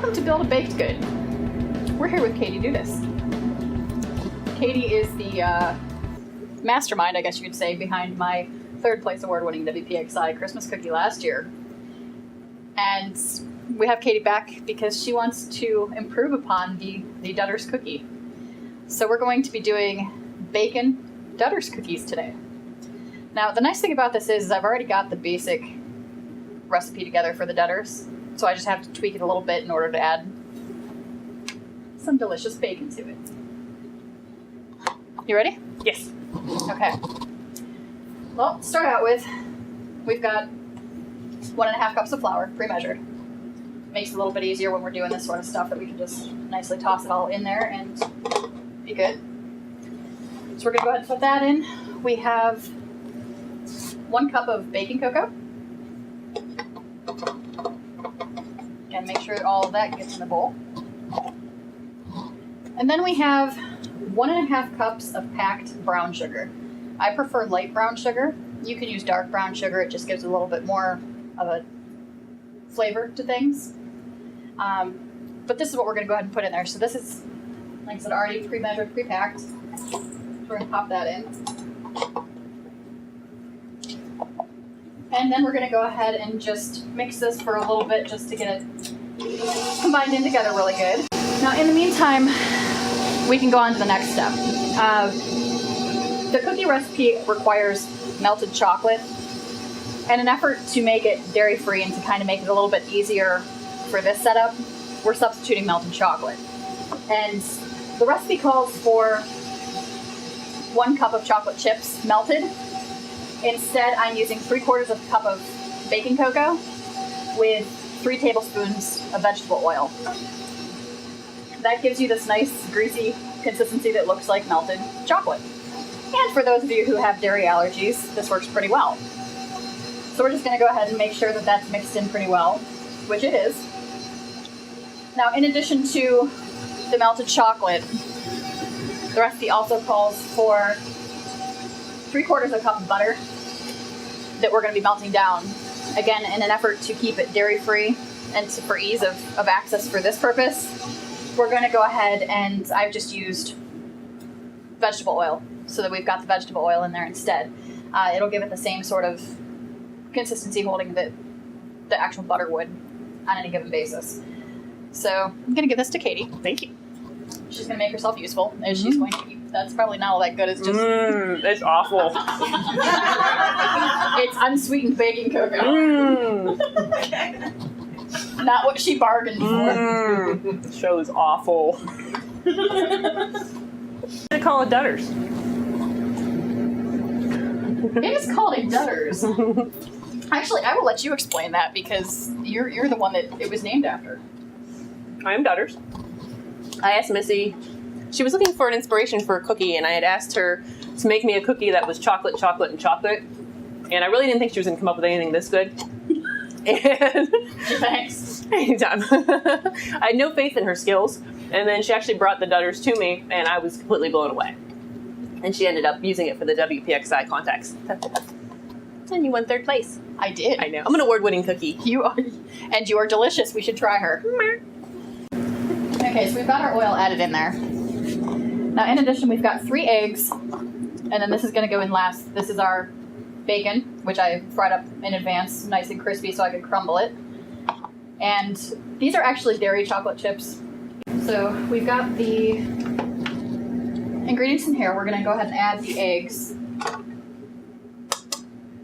Welcome to Build a Baked Good. We're here with Katie Dudders. Katie is the mastermind, I guess you could say, behind my third place award-winning WPXI Christmas cookie last year. And we have Katie back because she wants to improve upon the Dudders cookie. So we're going to be doing bacon Dudders cookies today. Now, the nice thing about this is I've already got the basic recipe together for the Dudders, so I just have to tweak it a little bit in order to add some delicious bacon to it. You ready? Yes. Okay. Well, to start out with, we've got 1.5 cups of flour, pre-measured. Makes it a little bit easier when we're doing this sort of stuff that we can just nicely toss it all in there and be good. So we're going to go ahead and put that in. We have 1 cup of baking cocoa. And make sure all of that gets in the bowl. And then we have 1.5 cups of packed brown sugar. I prefer light brown sugar. You can use dark brown sugar. It just gives a little bit more of a flavor to things. But this is what we're going to go ahead and put in there. So this is, like I said, already pre-measured, pre-packed. So we're going to pop that in. And then we're going to go ahead and just mix this for a little bit just to get it combined in together really good. Now, in the meantime, we can go on to the next step. The cookie recipe requires melted chocolate. And in an effort to make it dairy-free and to kind of make it a little bit easier for this setup, we're substituting melted chocolate. And the recipe calls for 1 cup of chocolate chips melted. Instead, I'm using 3/4 of a cup of baking cocoa with 3 tablespoons of vegetable oil. That gives you this nice, greasy consistency that looks like melted chocolate. And for those of you who have dairy allergies, this works pretty well. So we're just going to go ahead and make sure that that's mixed in pretty well, which it is. Now, in addition to the melted chocolate, the recipe also calls for 3/4 of a cup of butter that we're going to be melting down. Again, in an effort to keep it dairy-free and for ease of access for this purpose, we're going to go ahead and I've just used vegetable oil so that we've got the vegetable oil in there instead. It'll give it the same sort of consistency holding that the actual butter would on any given basis. So I'm going to give this to Katie. Thank you. She's going to make herself useful as she's going to eat. That's probably not all that good. It's just... It's awful. It's unsweetened baking cocoa. Not what she bargained for. This show is awful. They call it Dudders. It is called a Dudders. Actually, I will let you explain that because you're the one that it was named after. I am Dudders. I asked Missy, she was looking for an inspiration for a cookie, and I had asked her to make me a cookie that was chocolate, chocolate, and chocolate. And I really didn't think she was going to come up with anything this good. And thanks. Anytime. I had no faith in her skills, and then she actually brought the Dudders to me, and I was completely blown away. And she ended up using it for the WPXI contest. And you won 3rd place. I did. I know. I'm an award-winning cookie. You are, and you are delicious. We should try her. Okay, so we've got our oil added in there. Now, in addition, we've got 3 eggs, and then this is going to go in last. This is our bacon, which I fried up in advance, nice and crispy so I could crumble it. And these are actually dairy chocolate chips. So we've got the ingredients in here. We're going to go ahead and add the eggs.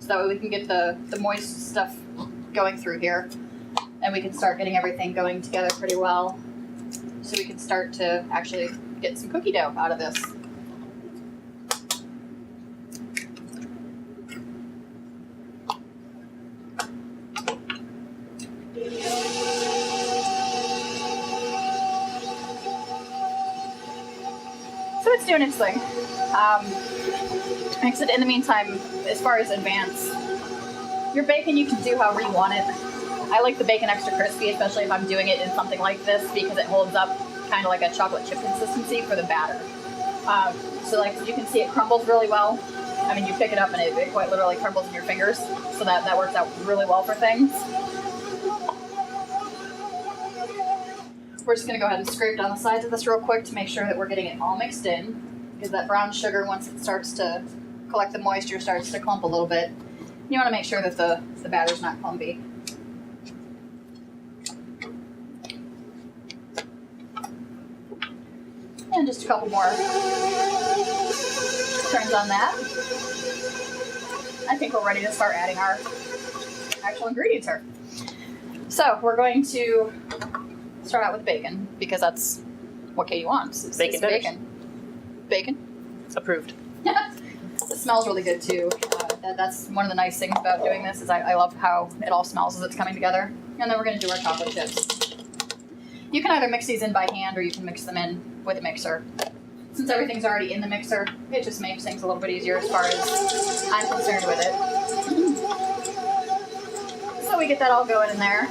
So that way we can get the moist stuff going through here. And we can start getting everything going together pretty well. So we can start to actually get some cookie dough out of this. So it's doing its thing. Like I said, in the meantime, as far as advance, your bacon you can do however you want it. I like the bacon extra crispy, especially if I'm doing it in something like this because it holds up kind of like a chocolate chip consistency for the batter. So like you can see it crumbles really well. I mean, you pick it up and it quite literally crumbles in your fingers. So that works out really well for things. We're just going to go ahead and scrape down the sides of this real quick to make sure that we're getting it all mixed in. Because that brown sugar, once it starts to collect the moisture, starts to clump a little bit. You want to make sure that the batter's not clumpy. And just a couple more turns on that. I think we're ready to start adding our actual ingredients here. So we're going to start out with bacon because that's what Katie wants. It's bacon. Bacon. Approved. It smells really good too. That's one of the nice things about doing this is I love how it all smells as it's coming together. And then we're going to do our chocolate chips. You can either mix these in by hand or you can mix them in with a mixer. Since everything's already in the mixer, it just makes things a little bit easier as far as I'm concerned with it. So we get that all going in there.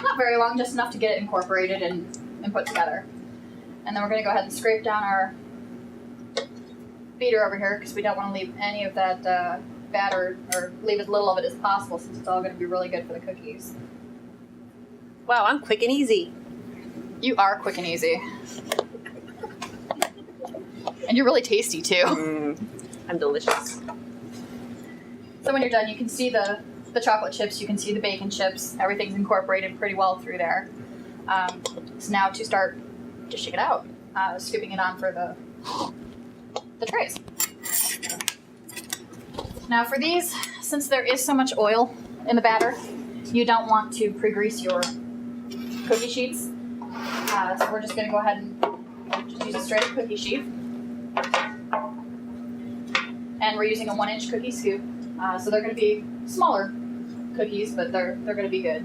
Not very long, just enough to get it incorporated and put together. And then we're going to go ahead and scrape down our beater over here because we don't want to leave any of that batter, or leave as little of it as possible since it's all going to be really good for the cookies. Wow, I'm quick and easy. You are quick and easy. And you're really tasty too. I'm delicious. So when you're done, you can see the chocolate chips, you can see the bacon chips, everything's incorporated pretty well through there. So now to start dishing it out, scooping it on for the trays. Now for these, since there is so much oil in the batter, you don't want to pre-grease your cookie sheets. So we're just going to go ahead and just use a straight up cookie sheet. And we're using a 1-inch cookie scoop. So they're going to be smaller cookies, but they're going to be good.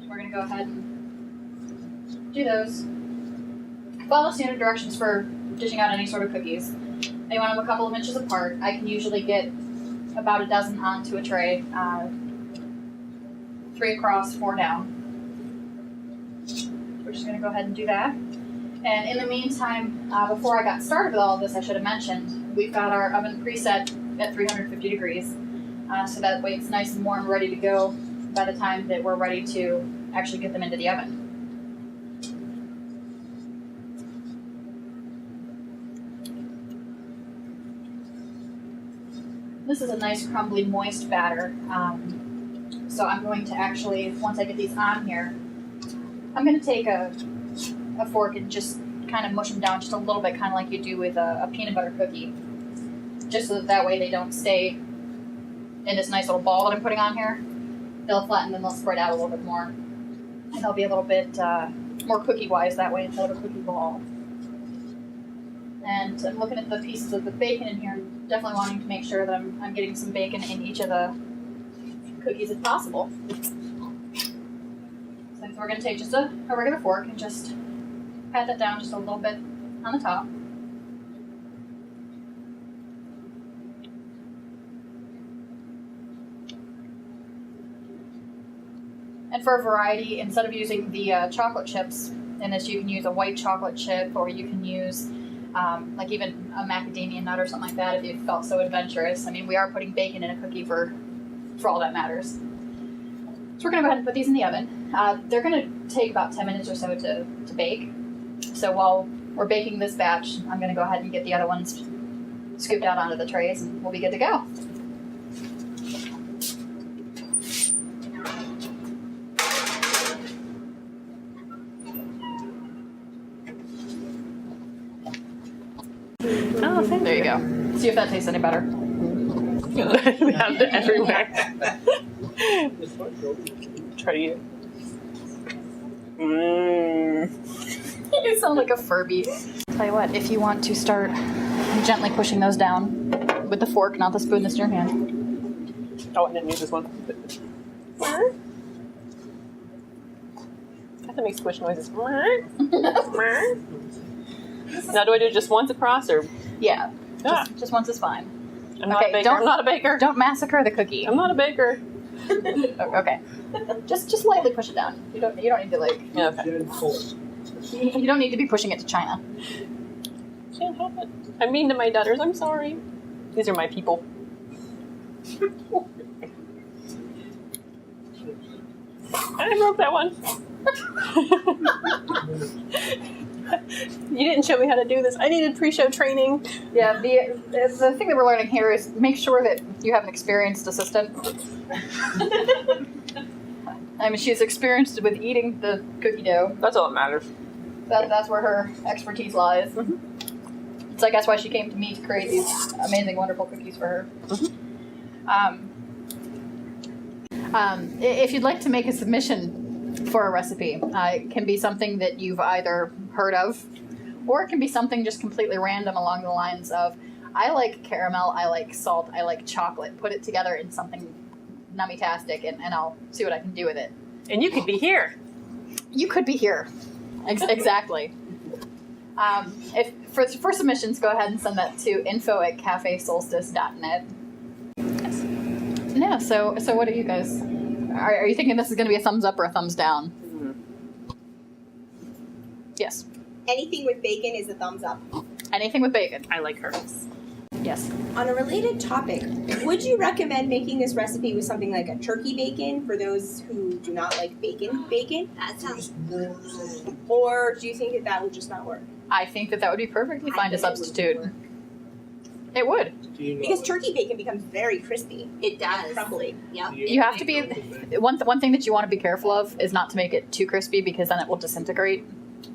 We're going to go ahead and do those. Follow standard directions for dishing out any sort of cookies. I want them a couple of inches apart. I can usually get about a dozen onto a tray, 3 across, 4 down. We're just going to go ahead and do that. And in the meantime, before I got started with all of this, I should have mentioned, we've got our oven preset at 350 degrees. So that way it's nice and warm, ready to go by the time that we're ready to actually get them into the oven. This is a nice crumbly, moist batter. So I'm going to actually, once I get these on here, I'm going to take a fork and just kind of mush them down just a little bit, kind of like you do with a peanut butter cookie. Just so that way they don't stay in this nice little ball that I'm putting on here. They'll flatten and they'll spread out a little bit more. And they'll be a little bit more cookie-wise that way instead of a cookie ball. And I'm looking at the pieces of the bacon in here and definitely wanting to make sure that I'm getting some bacon in each of the cookies if possible. So we're going to take just a regular fork and just pat that down just a little bit on the top. And for a variety, instead of using the chocolate chips in this, you can use a white chocolate chip, or you can use like even a macadamia nut or something like that if you felt so adventurous. I mean, we are putting bacon in a cookie for all that matters. So we're going to go ahead and put these in the oven. They're going to take about 10 minutes or so to bake. So while we're baking this batch, I'm going to go ahead and get the other ones scooped out onto the trays and we'll be good to go. Oh, thank There you go. See if that tastes any better. We have it everywhere. Try to eat it. You sound like a Furby. Tell you what, if you want to start gently pushing those down with the fork, not the spoon that's in your hand. Oh, I didn't use this one. I have to make squish noises. Now, do I do it just once across, or? Yeah, just once is fine. I'm not a baker. I'm not a baker. Don't massacre the cookie. I'm not a baker. Okay, just lightly push it down. You don't need to like. Yeah, okay. You don't need to be pushing it to China. Can't help it. I'm mean to my Dudders. I'm sorry. These are my people. I broke that one. You didn't show me how to do this. I needed pre-show training. Yeah, the thing that we're learning here is make sure that you have an experienced assistant. I mean, she's experienced with eating the cookie dough. That's all that matters. That's where her expertise lies. Mm-hmm. So I guess why she came to me to create these amazing, wonderful cookies for her. Mm-hmm. If you'd like to make a submission for a recipe, it can be something that you've either heard of, or it can be something just completely random along the lines of, I like caramel, I like salt, I like chocolate. Put it together in something nummy-tastic, and I'll see what I can do with it. And you could be here. You could be here. Exactly. If for submissions, go ahead and send that to info@cafesolstice.net. Yes. Yeah, so what are you guys? Are you thinking this is going to be a thumbs up or a thumbs down? Mm-hmm. Yes. Anything with bacon is a thumbs up. Anything with bacon. I like her. Yes. On a related topic, would you recommend making this recipe with something like a turkey bacon for those who do not like bacon? That sounds. Or do you think that would just not work? I think that would be perfectly fine to substitute. It would. Because turkey bacon becomes very crispy. It does. Crumbly. Yep. You have to be one thing that you want to be careful of is not to make it too crispy, because then it will disintegrate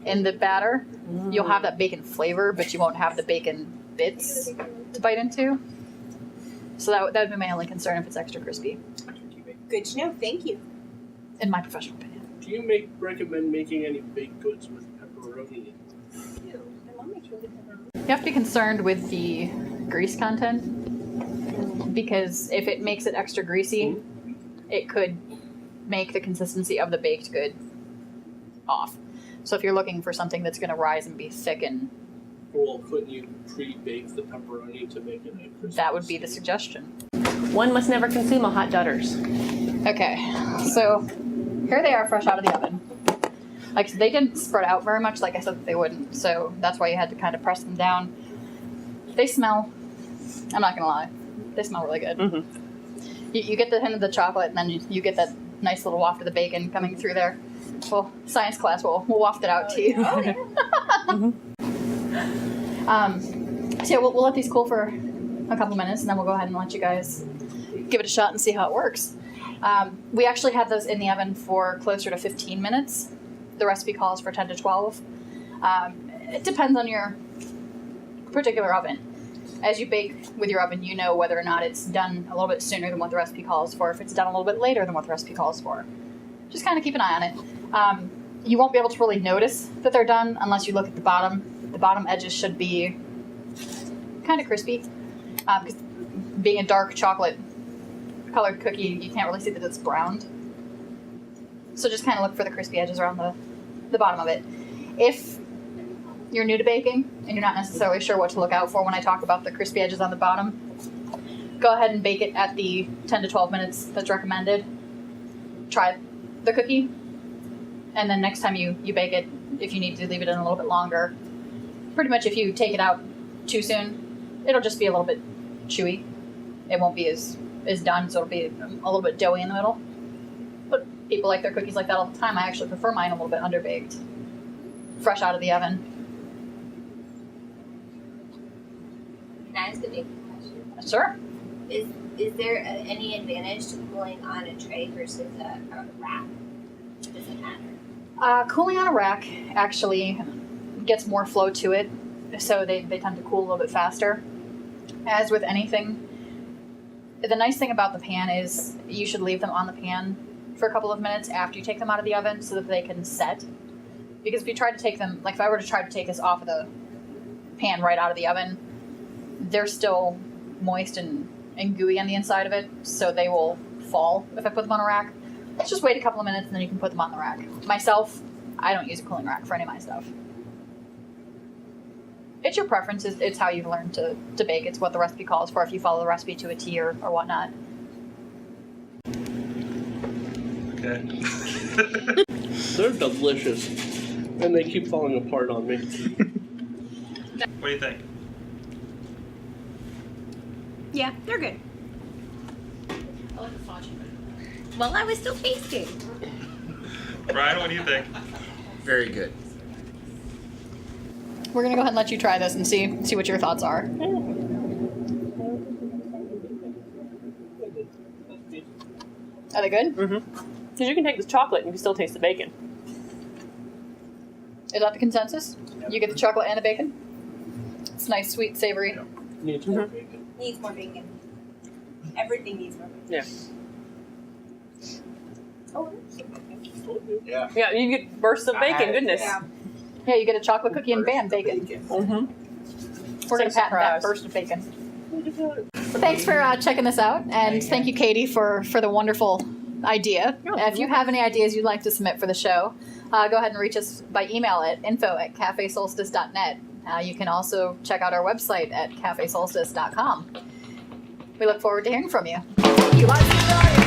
in the batter. You'll have that bacon flavor, but you won't have the bacon bits to bite into. So that would be my only concern if it's extra crispy, Good to know. Thank you. in my professional opinion. Do you recommend making any baked goods with pepperoni? You have to be concerned with the grease content, because if it makes it extra greasy, it could make the consistency of the baked good off. So if you're looking for something that's going to rise and be thick, and Well, couldn't you pre-bake the pepperoni to make it a crispy? that would be the suggestion. One must never consume a hot Dudders. Okay, so here they are fresh out of the oven. Like, they didn't spread out very much like I said that they wouldn't, so that's why you had to kind of press them down. They smell, I'm not gonna lie, they smell really good. Mm-hmm. You get the hint of the chocolate, and then you get that nice little waft of the bacon coming through there. Well, science class will waft it out to you. Oh, yeah. So yeah, we'll let these cool for a couple minutes, and then we'll go ahead and let you guys give it a shot and see how it works. We actually had those in the oven for closer to 15 minutes. The recipe calls for 10 to 12. It depends on your particular oven. As you bake with your oven, you know whether or not it's done a little bit sooner than what the recipe calls for, if it's done a little bit later than what the recipe calls for. Just kind of keep an eye on it. You won't be able to really notice that they're done unless you look at the bottom. The bottom edges should be kind of crispy. Because being a dark chocolate colored cookie, you can't really see that it's browned. So just kind of look for the crispy edges around the bottom of it. If you're new to baking and you're not necessarily sure what to look out for when I talk about the crispy edges on the bottom, go ahead and bake it at the 10 to 12 minutes that's recommended. Try the cookie, and then next time you bake it, if you need to leave it in a little bit longer, pretty much if you take it out too soon, it'll just be a little bit chewy. It won't be as done, so it'll be a little bit doughy in the middle. But people like their cookies like that all the time. I actually prefer mine a little bit underbaked, fresh out of the oven. Can I ask a big question? Sure. Is there any advantage to cooling on a tray versus a rack? Does it matter? Cooling on a rack actually gets more flow to it, so they tend to cool a little bit faster. As with anything, the nice thing about the pan is you should leave them on the pan for a couple of minutes after you take them out of the oven so that they can set. Because if you try to take them, like if I were to try to take this off of the pan right out of the oven, they're still moist and gooey on the inside of it, so they will fall if I put them on a rack. Let's just wait a couple of minutes and then you can put them on the rack. Myself, I don't use a cooling rack for any of my stuff. It's your preference. It's how you've learned to bake. It's what the recipe calls for if you follow the recipe to a T or whatnot. Okay. They're delicious, and they keep falling apart on me. What do you think? Yeah, they're good. I like the fudge. Well, I was still tasting. Brian, what do you think? Very good. We're gonna go ahead and let you try this and see what your thoughts are. Are they good? Mm-hmm. Because you can take the chocolate and you can still taste the bacon. Is that the consensus? You get the chocolate and the bacon? It's nice, sweet, savory. Needs more bacon. Needs more bacon. Everything needs more bacon. Yeah. Yeah. Yeah, you get bursts of bacon. Goodness. Yeah. Yeah, you get a chocolate cookie and bam, bacon. Mm-hmm. We're gonna So patent that surprised. burst of bacon. Thanks for checking this out, and thank you, Katie, for the wonderful idea. If you have any ideas you'd like to submit for the show, go ahead and reach us by email at info@cafesolstice.net. You can also check out our website at cafesolstice.com. We look forward to hearing from you. Thank you.